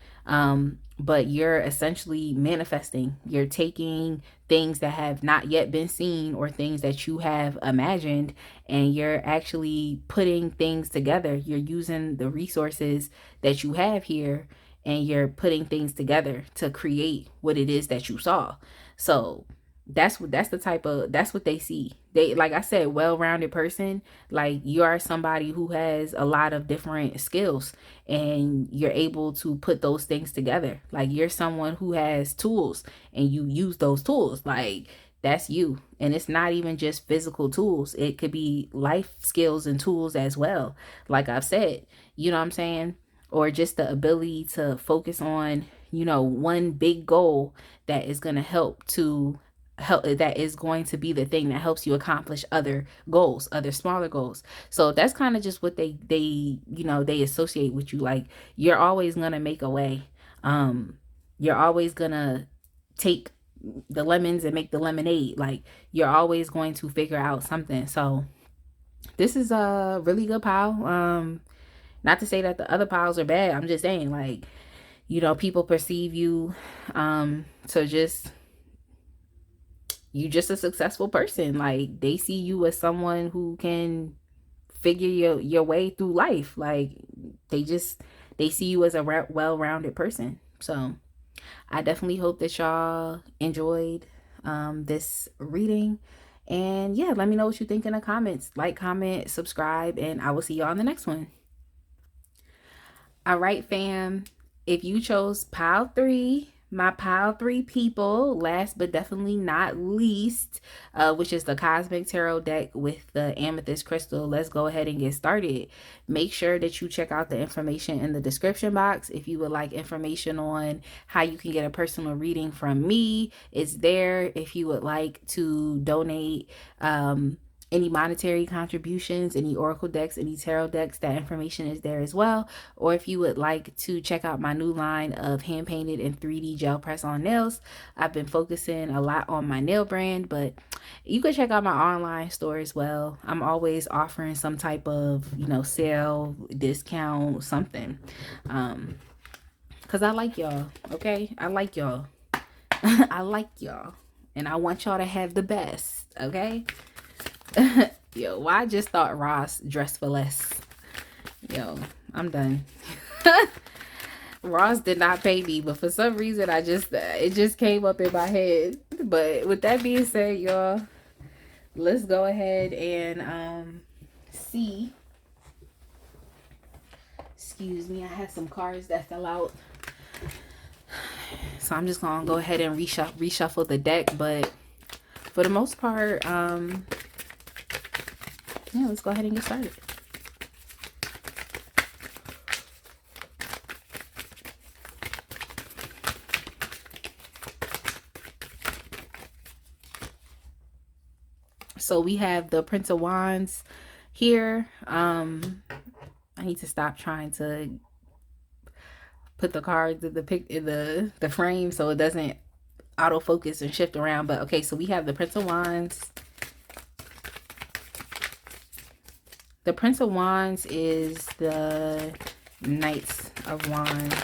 but you're essentially manifesting. You're taking things that have not yet been seen or things that you have imagined, and you're actually putting things together. You're using the resources that you have here, and you're putting things together to create what it is that you saw. So that's what they see. They, like I said, well-rounded person. Like, you are somebody who has a lot of different skills and you're able to put those things together. Like, you're someone who has tools and you use those tools. Like, that's you. And it's not even just physical tools, it could be life skills and tools as well, like I've said. You know what I'm saying? Or just the ability to focus on, one big goal that is going to that is going to be the thing that helps you accomplish other goals, other smaller goals. So that's kind of just what they associate with you. Like, you're always going to make a way. You're always going to take the lemons and make the lemonade. Like, you're always going to figure out something. So this is a really good pile. Not to say that the other piles are bad. I'm just saying, like, people perceive you to just, you just a successful person. Like, they see you as someone who can figure your way through life. Like they see you as a well-rounded person. So I definitely hope that y'all enjoyed this reading. And yeah, let me know what you think in the comments. Like, comment, subscribe, and I will see y'all in the next one. All right, fam. If you chose pile 3, my pile 3 people, last but definitely not least, which is the Cosmic Tarot deck with the amethyst crystal, let's go ahead and get started. Make sure that you check out the information in the description box. If you would like information on how you can get a personal reading from me, it's there. If you would like to donate, any monetary contributions, any oracle decks, any tarot decks, that information is there as well. Or if you would like to check out my new line of hand painted and 3D gel press on nails, I've been focusing a lot on my nail brand, but you can check out my online store as well. I'm always offering some type of, sale, discount, something. Cause I like y'all, okay? I like y'all. I like y'all. And I want y'all to have the best, okay? Yo, why I just thought Ross dressed for less. Yo, I'm done. Ross did not pay me, but for some reason it just came up in my head. But with that being said, y'all, let's go ahead and see. Excuse me, I had some cards that fell out. So I'm just gonna go ahead and reshuffle the deck, but for the most part, yeah, let's go ahead and get started. So we have the Prince of Wands here. I need to stop trying to put the cards in the frame so it doesn't autofocus and shift around. But okay, so we have the Prince of Wands. The Prince of Wands is the Knights of Wands.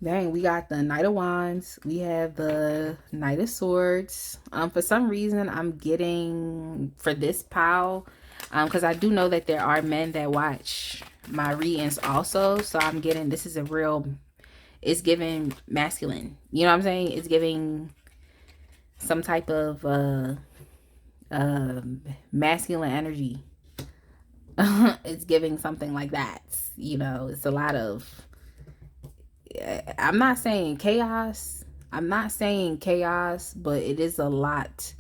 Dang, we got the Knight of Wands. We have the Knight of Swords. For some reason, I'm getting, for this pile, because I do know that there are men that watch my readings also. So I'm getting, this is a real, it's giving masculine. You know what I'm saying? It's giving some type of masculine energy. It's giving something like that. It's a lot of, I'm not saying chaos. But it is a lot.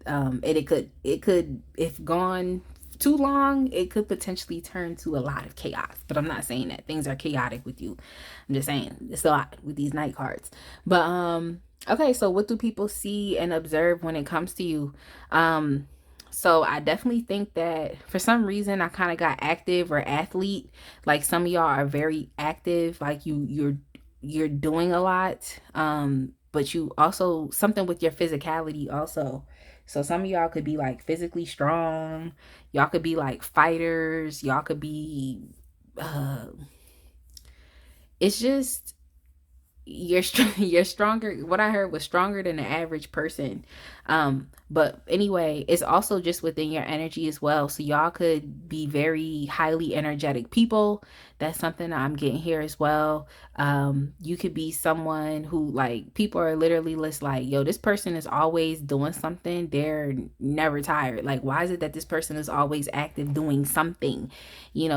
And it could, if gone too long, it could potentially turn to a lot of chaos. But I'm not saying that things are chaotic with you. I'm just saying it's a lot with these night cards. But okay, so what do people see and observe when it comes to you? So I definitely think that for some reason I kind of got active or athlete. Like some of y'all are very active, like you're doing a lot. But you also, something with your physicality also. So some of y'all could be like physically strong. Y'all could be like fighters. Y'all could be it's just you're stronger. What I heard was stronger than the average person. But anyway, it's also just within your energy as well. So y'all could be very highly energetic people. That's something that I'm getting here as well. You could be someone who, like, people are literally just like, yo, this person is always doing something. They're never tired. Like, why is it that this person is always active doing something?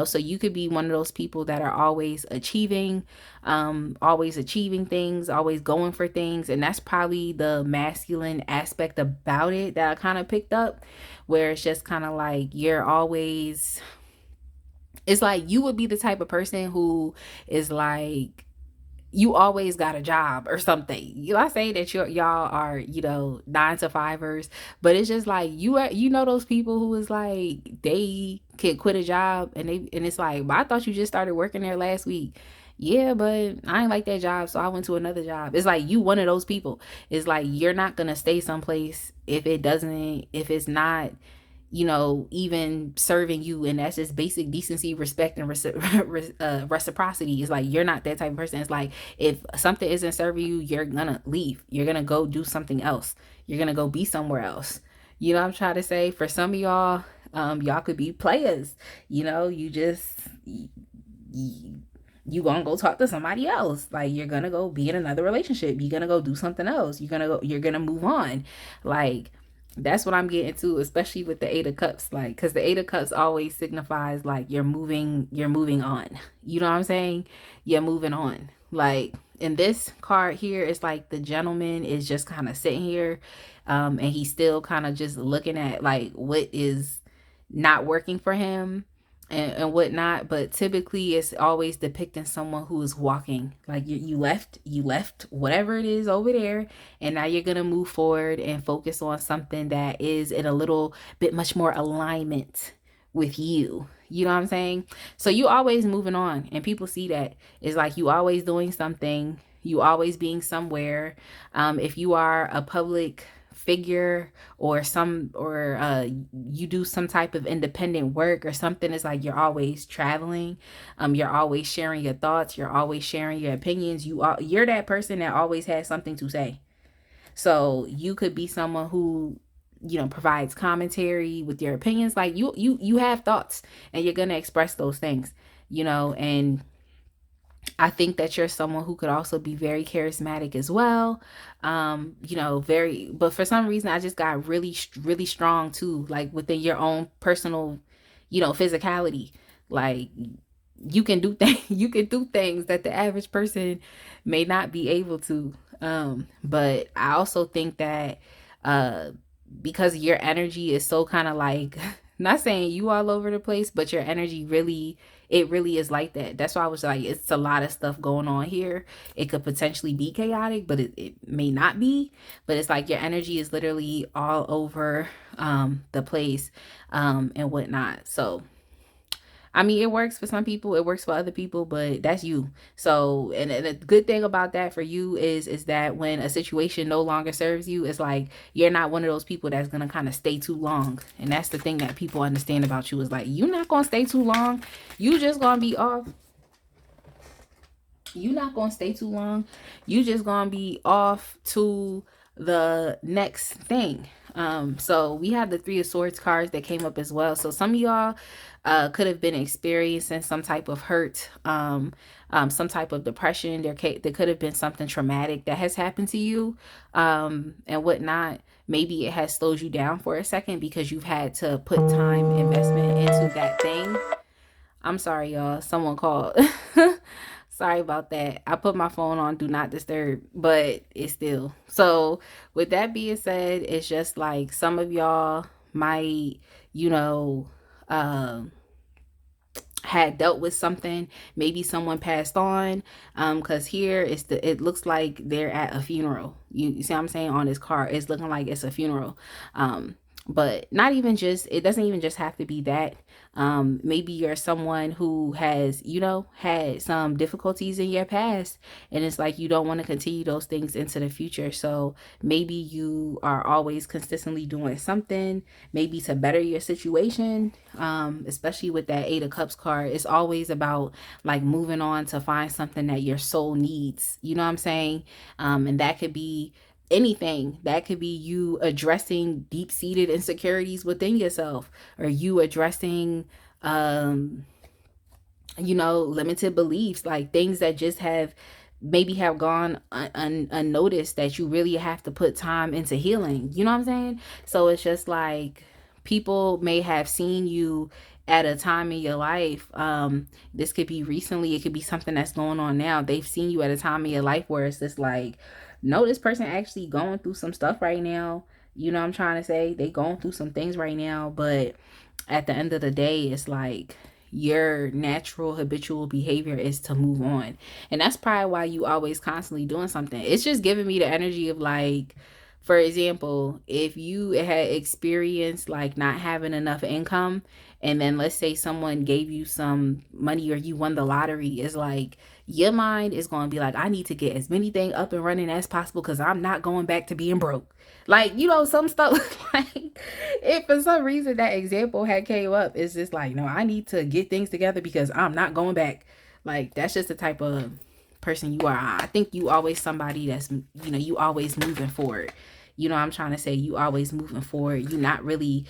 So you could be one of those people that are always achieving things, always going for things. And that's probably the masculine aspect about it that I kind of picked up, where it's just kind of like you're always, it's like you would be the type of person who is like, you always got a job or something. I say that y'all are, 9-to-5ers, but it's just like you know those people who is like, they could quit a job and it's like, but I thought you just started working there last week. Yeah, but I ain't like that job, so I went to another job. It's like you one of those people. It's like you're not gonna stay someplace if it's not, you know, even serving you. And that's just basic decency, respect, and reciprocity. It's like, you're not that type of person. It's like, if something isn't serving you, you're gonna leave. You're gonna go do something else. You're gonna go be somewhere else. You know what I'm trying to say? For some of y'all, y'all could be players. You know, you gonna go talk to somebody else. Like, you're gonna go be in another relationship. You're gonna go do something else. You're gonna move on. Like, that's what I'm getting to, especially with the Eight of Cups. Like, because the Eight of Cups always signifies like you're moving on. You know what I'm saying? You're moving on. Like, in this card here, it's like the gentleman is just kind of sitting here, and he's still kind of just looking at like what is not working for him and whatnot. But typically it's always depicting someone who is walking, like you left whatever it is over there, and now you're gonna move forward and focus on something that is in a little bit much more alignment with you. You know what I'm saying? So you always moving on, and people see that. It's like you always doing something, you always being somewhere. If you are a public figure or you do some type of independent work or something, it's like you're always traveling. You're always sharing your thoughts, you're always sharing your opinions. You're that person that always has something to say. So you could be someone who, you know, provides commentary with your opinions. Like, you have thoughts, and you're gonna express those things, you know. And I think that you're someone who could also be very charismatic as well. You know, but for some reason I just got really, really strong too, like within your own personal, you know, physicality. Like, you can do things, you can do things that the average person may not be able to. But I also think that, because your energy is so kind of like, not saying you all over the place, but your energy really, it really is like that. That's why I was like, it's a lot of stuff going on here. It could potentially be chaotic, but it may not be. But it's like your energy is literally all over the place, and whatnot. So I mean, it works for some people, it works for other people, but that's you. So, and the good thing about that for you is that when a situation no longer serves you, it's like you're not one of those people that's gonna kind of stay too long. And that's the thing that people understand about you, is like, you're not gonna stay too long. You just gonna be off. You're not gonna stay too long. You just gonna be off to the next thing. So we have the Three of Swords cards that came up as well. So some of y'all could have been experiencing some type of hurt, some type of depression. There could have been something traumatic that has happened to you, and whatnot. Maybe it has slowed you down for a second because you've had to put time investment into that thing. I'm sorry, y'all. Someone called. Sorry about that. I put my phone on do not disturb, but it's still. So with that being said, it's just like some of y'all might, you know, had dealt with something. Maybe someone passed on, because here it looks like they're at a funeral. You see what I'm saying? On this card, it's looking like it's a funeral. But not even just, it doesn't even just have to be that. Maybe you're someone who has, you know, had some difficulties in your past, and it's like you don't want to continue those things into the future. So maybe you are always consistently doing something, maybe to better your situation. Especially with that Eight of Cups card, it's always about like moving on to find something that your soul needs. You know what I'm saying? And that could be anything. That could be you addressing deep-seated insecurities within yourself, or you addressing you know, limited beliefs, like things that just have gone unnoticed, that you really have to put time into healing. You know what I'm saying? So it's just like people may have seen you at a time in your life. This could be recently, it could be something that's going on now. They've seen you at a time in your life where it's just like, no, this person actually going through some stuff right now. You know what I'm trying to say? They going through some things right now, but at the end of the day, it's like your natural habitual behavior is to move on. And that's probably why you always constantly doing something. It's just giving me the energy of like, for example, if you had experienced like not having enough income, and then let's say someone gave you some money or you won the lottery, it's like your mind is going to be like, I need to get as many things up and running as possible because I'm not going back to being broke. Like, you know, some stuff. Like, if for some reason that example had came up, it's just like, no, I need to get things together because I'm not going back. Like, that's just the type of person you are. I think you always somebody that's, you know, you always moving forward. You know what I'm trying to say? You always moving forward. You not really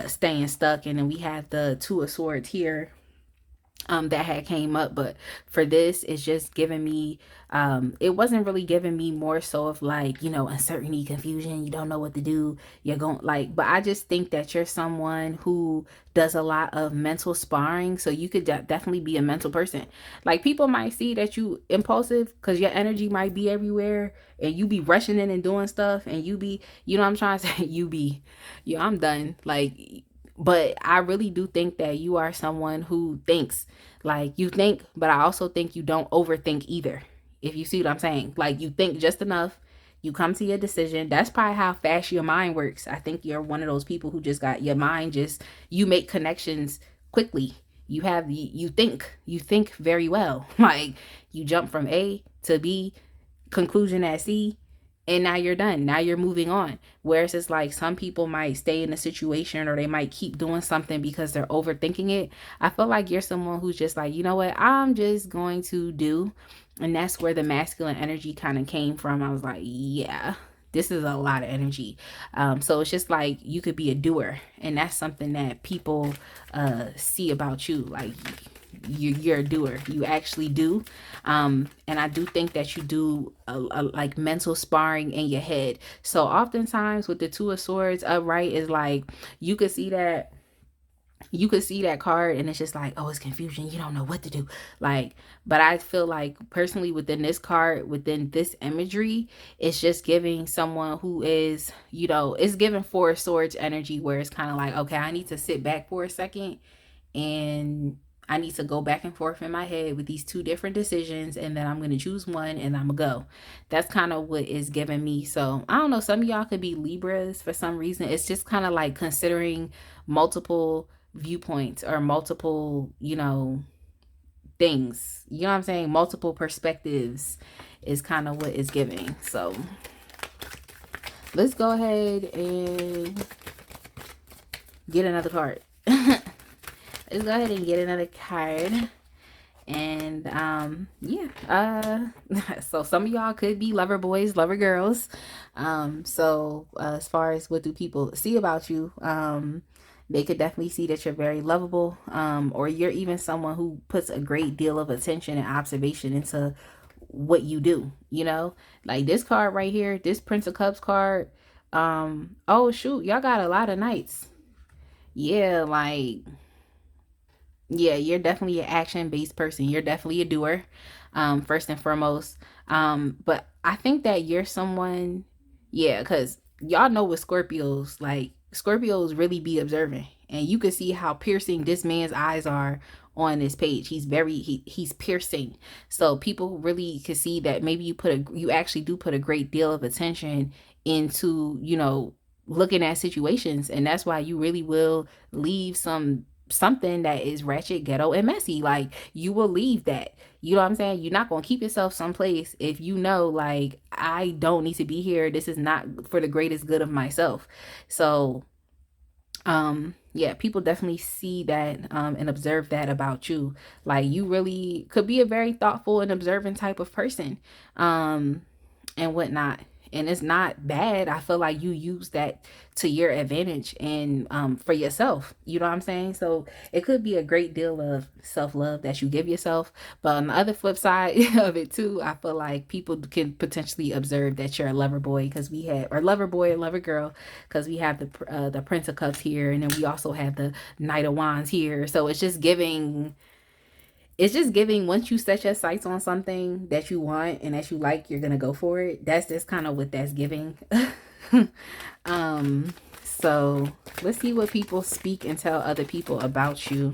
staying stuck. And then we have the Two of Swords here that had came up, but for this it's just giving me it wasn't really giving me more so of like, you know, uncertainty, confusion, you don't know what to do, you're going like, but I just think that you're someone who does a lot of mental sparring, so you could definitely be a mental person. Like, people might see that you impulsive because your energy might be everywhere and you be rushing in and doing stuff, and you be, you know what I'm trying to say, you be, yeah, I'm done, like, but I really do think that you are someone who thinks. Like, you think, but I also think you don't overthink either. If you see what I'm saying. Like, you think just enough. You come to your decision. That's probably how fast your mind works. I think you're one of those people who just got your mind just, you make connections quickly. You think very well. Like, you jump from A to B, conclusion at C, and now you're done. Now you're moving on. Whereas it's like some people might stay in a situation or they might keep doing something because they're overthinking it. I feel like you're someone who's just like, you know what, I'm just going to do. And that's where the masculine energy kind of came from. I was like, yeah, this is a lot of energy. So it's just like you could be a doer. And that's something that people see about you. Like, you're a doer. You actually do. And I do think that you do a like mental sparring in your head. So oftentimes with the Two of Swords upright is like, you could see that card and it's just like, oh, it's confusion, you don't know what to do. Like, but I feel like personally within this card, within this imagery, it's just giving someone who is, you know, it's giving Four of Swords energy, where it's kind of like, okay, I need to sit back for a second and I need to go back and forth in my head with these two different decisions, and then I'm going to choose one and I'm going to go. That's kind of what is giving me. So I don't know, some of y'all could be Libras for some reason. It's just kind of like considering multiple viewpoints or multiple, you know, things. You know what I'm saying? Multiple perspectives is kind of what is giving. So let's go ahead and get another card. Let's go ahead and get another card. And yeah, so some of y'all could be lover boys, lover girls. So as far as what do people see about you, they could definitely see that you're very lovable, or you're even someone who puts a great deal of attention and observation into what you do, you know. Like this card right here, this Prince of Cups card, oh shoot, y'all got a lot of knights. Yeah, like, yeah, you're definitely an action-based person. You're definitely a doer, first and foremost. But I think that you're someone, yeah, because y'all know with Scorpios, like, Scorpios really be observing. And you can see how piercing this man's eyes are on this page. He's piercing. So people really can see that maybe you actually do put a great deal of attention into, you know, looking at situations. And that's why you really will leave something that is ratchet, ghetto, and messy. Like, you will leave that. You know what I'm saying? You're not going to keep yourself someplace if you know, like, I don't need to be here. This is not for the greatest good of myself. So, yeah, people definitely see that, and observe that about you. Like, you really could be a very thoughtful and observant type of person, and whatnot. And it's not bad. I feel like you use that to your advantage and for yourself. You know what I'm saying? So it could be a great deal of self-love that you give yourself. But on the other flip side of it too, I feel like people can potentially observe that you're a lover boy, because we have, or lover boy or lover girl, because we have the Prince of Cups here, and then we also have the Knight of Wands here. So it's just giving once you set your sights on something that you want and that you like, you're gonna go for it. That's just kind of what that's giving. So let's see what people speak and tell other people about you.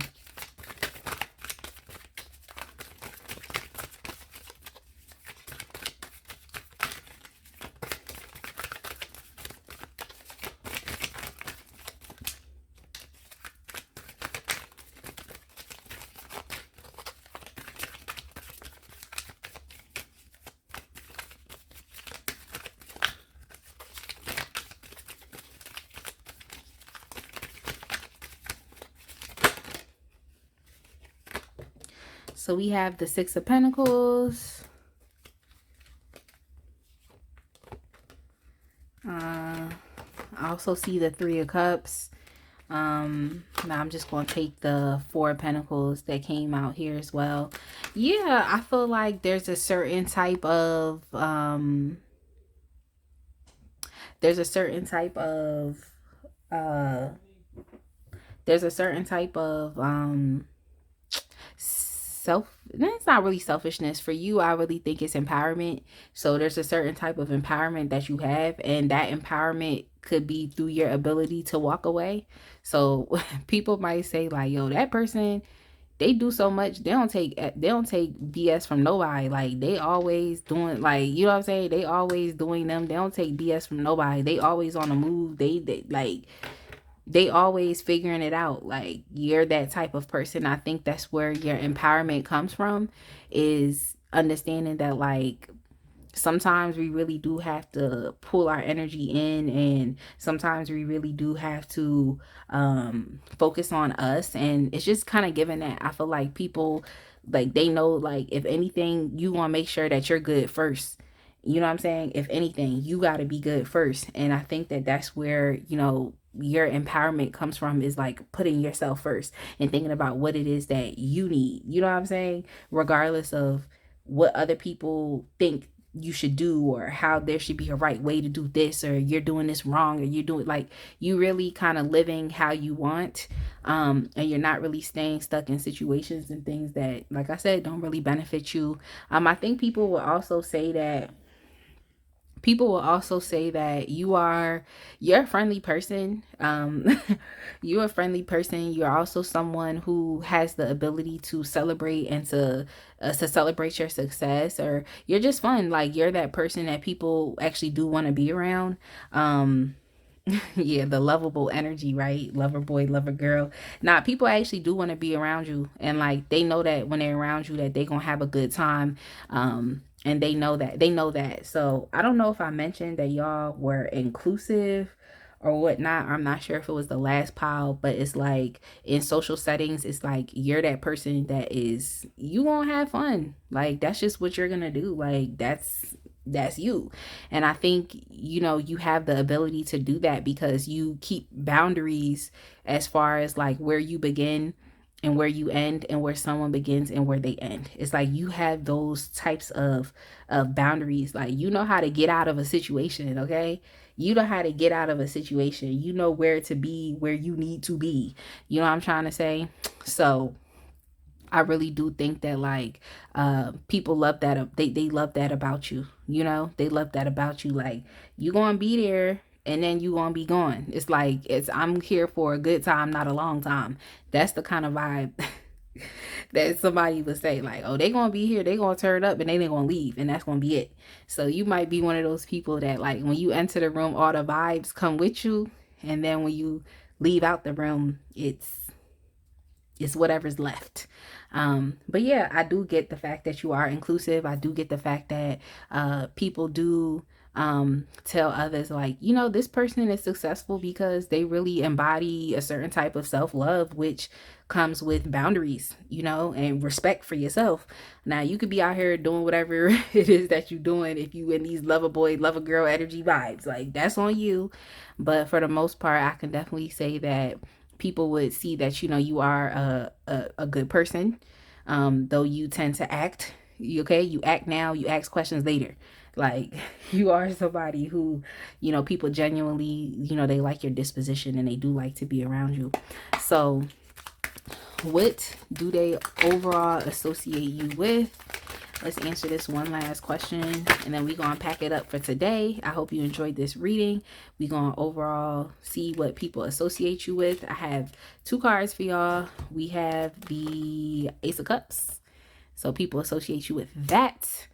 So we have the Six of Pentacles. I also see the Three of Cups. Now I'm just going to take the Four of Pentacles that came out here as well. Yeah, I feel like there's a certain type of, there's a certain type of, it's not really selfishness for you. I really think it's empowerment. So there's a certain type of empowerment that you have, and that empowerment could be through your ability to walk away. So people might say like, yo, that person, they do so much, they don't take BS from nobody. Like they always doing, like, you know what I'm saying, they always doing them. They don't take BS from nobody. They always on the move. They always figuring it out. Like you're that type of person. I think that's where your empowerment comes from, is understanding that like sometimes we really do have to pull our energy in, and sometimes we really do have to focus on us. And it's just kind of given that I feel like people, like, they know, like, if anything, you want to make sure that you're good first. You know what I'm saying? If anything, you got to be good first. And I think that that's where, you know, your empowerment comes from, is like putting yourself first and thinking about what it is that you need. You know what I'm saying? Regardless of what other people think you should do, or how there should be a right way to do this, or you're doing this wrong, or you're doing, like, you really kind of living how you want, and you're not really staying stuck in situations and things that, like I said, don't really benefit you. I think people will also say that you're a friendly person. You're a friendly person. You're also someone who has the ability to celebrate and to celebrate your success, or you're just fun. Like you're that person that people actually do want to be around. Yeah, the lovable energy, right? Lover boy, lover girl. Now, people actually do want to be around you, and like they know that when they're around you, that they gonna have a good time. And they know that. So I don't know if I mentioned that y'all were inclusive or whatnot. I'm not sure if it was the last pile, but it's like in social settings, it's like you're that person that is, you gonna have fun. Like that's just what you're gonna do. Like that's you. And I think, you know, you have the ability to do that because you keep boundaries as far as like where you begin and where you end, and where someone begins and where they end. It's like you have those types of boundaries. Like you know how to get out of a situation, okay? You know how to get out of a situation. You know where to be, where you need to be. You know what I'm trying to say? So I really do think that like people love that. They love that about you. You know, they love that about you. Like you gonna be there and then you gonna be gone. It's like I'm here for a good time, not a long time. That's the kind of vibe that somebody would say like, oh, they gonna be here, they gonna turn up, and then they gonna leave, and that's gonna be it. So you might be one of those people that like when you enter the room, all the vibes come with you, and then when you leave out the room, it's whatever's left. But yeah, I do get the fact that you are inclusive. I do get the fact that people do tell others like, you know, this person is successful because they really embody a certain type of self-love, which comes with boundaries, you know, and respect for yourself. Now you could be out here doing whatever it is that you're doing. If you in these lover boy, lover girl energy vibes, like that's on you. But for the most part, I can definitely say that people would see that, you know, you are a good person, though you tend to act. Okay, you act now, you ask questions later. Like you are somebody who, you know, people genuinely, you know, they like your disposition and they do like to be around you. So what do they overall associate you with? Let's answer this one last question, and then we're going to pack it up for today. I hope you enjoyed this reading. We're going to overall see what people associate you with. I have two cards for y'all. We have the Ace of Cups. So people associate you with that.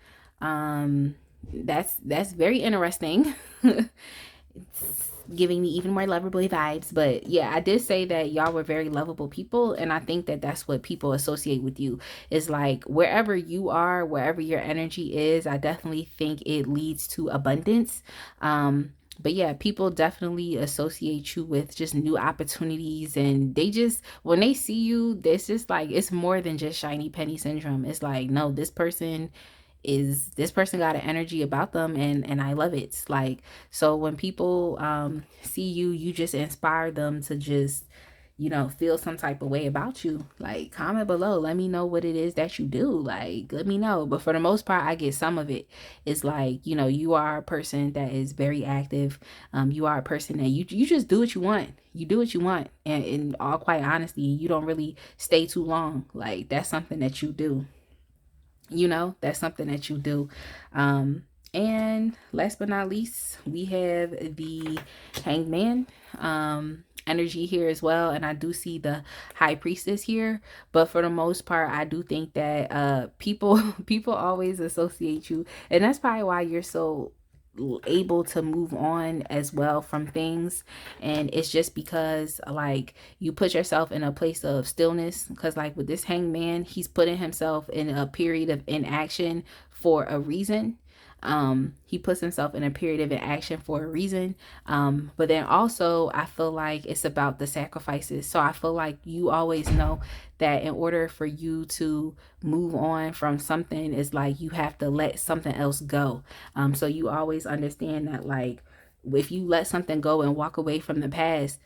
That's very interesting. It's giving me even more lover boy vibes. But yeah, I did say that y'all were very lovable people, and I think that that's what people associate with you. Is like wherever you are, wherever your energy is, I definitely think it leads to abundance. But yeah, people definitely associate you with just new opportunities, and they just, when they see you, it's just like, it's more than just shiny penny syndrome. It's like, no, this person got an energy about them, and I love it. It's like, so when people see you, you just inspire them to just, feel some type of way about you. Like, comment below, let me know what it is that you do. Like, let me know. But for the most part, I get some of it. It's like, you are a person that is very active. You are a person that you just do what you want. You do what you want, and in all quite honesty, you don't really stay too long. Like, that's something that you do. That's something that you do. And last but not least, we have the hangman energy here as well, and I do see the high priestess here. But for the most part, I do think that people people always associate you, and that's probably why you're so able to move on as well from things. And it's just because, like, you put yourself in a place of stillness, because like with this hangman, he's putting himself in a period of inaction for a reason. He puts himself in a period of inaction for a reason. But then also, I feel like it's about the sacrifices. So I feel like you always know that in order for you to move on from something, is like you have to let something else go. So you always understand that, like, if you let something go and walk away from the past,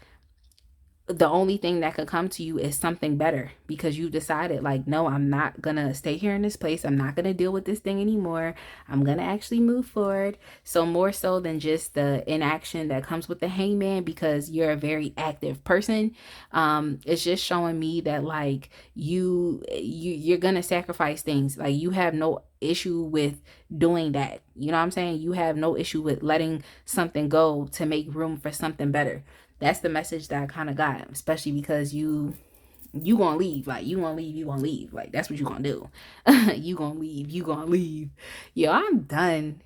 the only thing that could come to you is something better, because you decided, like, no, I'm not gonna stay here in this place. I'm not gonna deal with this thing anymore. I'm gonna actually move forward. So more so than just the inaction that comes with the hangman, because you're a very active person, it's just showing me that, like, you're gonna sacrifice things. Like, you have no issue with doing that. You know what I'm saying? You have no issue with letting something go to make room for something better. That's the message that I kind of got, especially because you gonna leave. Like, you gonna leave. Like, that's what you gonna do. You gonna leave. Yo, I'm done.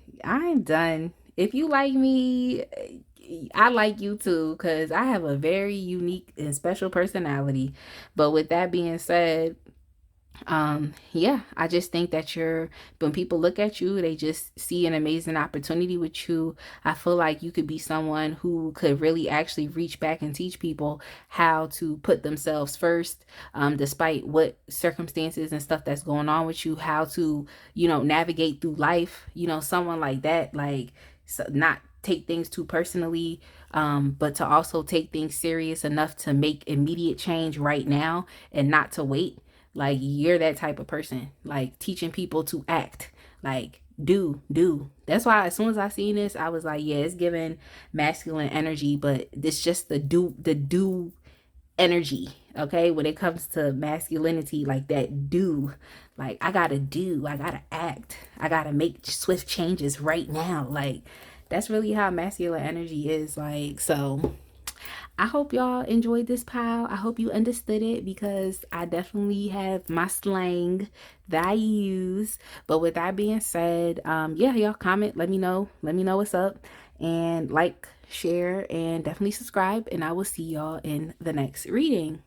If you like me, I like you too, because I have a very unique and special personality. But with that being said, yeah, I just think that when people look at you, they just see an amazing opportunity with you. I feel like you could be someone who could really actually reach back and teach people how to put themselves first, despite what circumstances and stuff that's going on with you, how to, navigate through life. Someone like that, like, so not take things too personally, but to also take things serious enough to make immediate change right now and not to wait. Like, you're that type of person, like, teaching people to act, like, do. That's why as soon as I seen this, I was like, yeah, it's giving masculine energy, but it's just the do energy. Okay, when it comes to masculinity, like, that do, like, I gotta act, I gotta make swift changes right now. Like, that's really how masculine energy is. Like, so I hope y'all enjoyed this pile. I hope you understood it, because I definitely have my slang that I use. But with that being said, yeah, y'all comment, let me know what's up, and like, share, and definitely subscribe, and I will see y'all in the next reading.